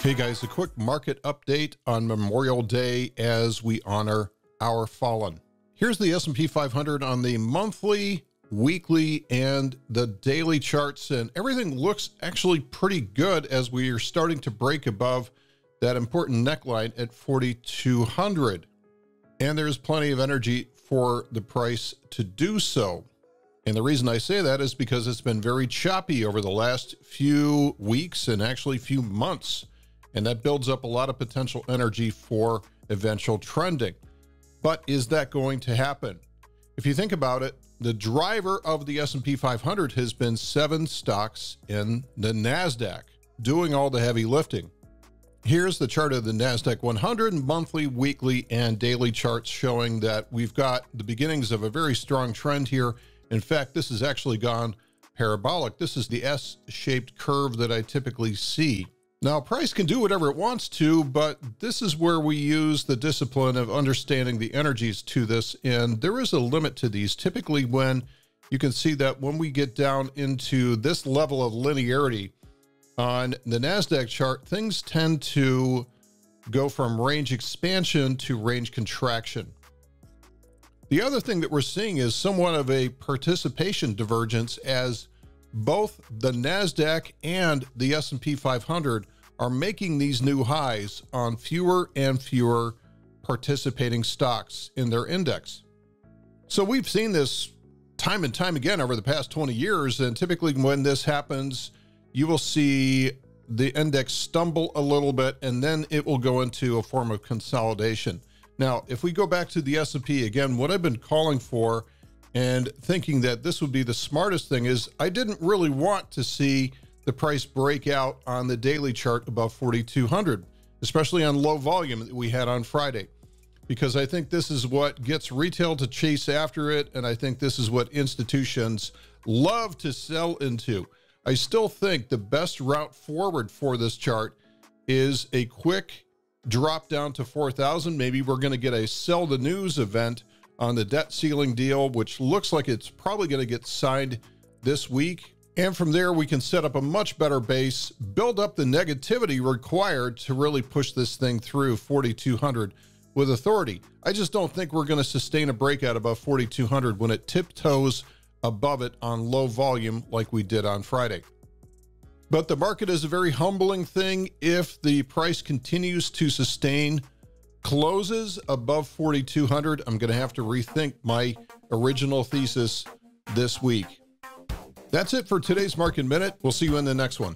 Okay, guys, a quick market update on Memorial Day as we honor our fallen. Here's the S&P 500 on the monthly, weekly, and the daily charts, and everything looks actually pretty good as we are starting to break above that important neckline at 4,200. And there's plenty of energy for the price to do so. And the reason I say that is because it's been very choppy over the last few weeks and actually few months. And that builds up a lot of potential energy for eventual trending. But is that going to happen? If you think about it, the driver of the S&P 500 has been 7 stocks in the NASDAQ, doing all the heavy lifting. Here's the chart of the NASDAQ 100 monthly, weekly, and daily charts showing that we've got the beginnings of a very strong trend here. In fact, this has actually gone parabolic. This is the S-shaped curve that I typically see. Now, price can do whatever it wants to, but this is where we use the discipline of understanding the energies to this, and there is a limit to these. Typically, when you can see that when we get down into this level of linearity on the NASDAQ chart, things tend to go from range expansion to range contraction. The other thing that we're seeing is somewhat of a participation divergence as both the NASDAQ and the S&P 500 are making these new highs on fewer and fewer participating stocks in their index. So we've seen this time and time again over the past 20 years, and typically when this happens, you will see the index stumble a little bit, and then it will go into a form of consolidation. Now, if we go back to the S&P, again, what I've been calling for and thinking that this would be the smartest thing is I didn't really want to see the price break out on the daily chart above 4,200, especially on low volume that we had on Friday, because I think this is what gets retail to chase after it, and I think this is what institutions love to sell into. I still think the best route forward for this chart is a quick drop down to 4,000. Maybe we're going to get a sell the news event on the debt ceiling deal, which looks like it's probably going to get signed this week. And from there, we can set up a much better base, build up the negativity required to really push this thing through 4,200 with authority. I just don't think we're going to sustain a breakout above 4,200 when it tiptoes above it on low volume like we did on Friday. But the market is a very humbling thing. If the price continues to sustain closes above 4,200, I'm going to have to rethink my original thesis this week. That's it for today's Market Minute. We'll see you in the next one.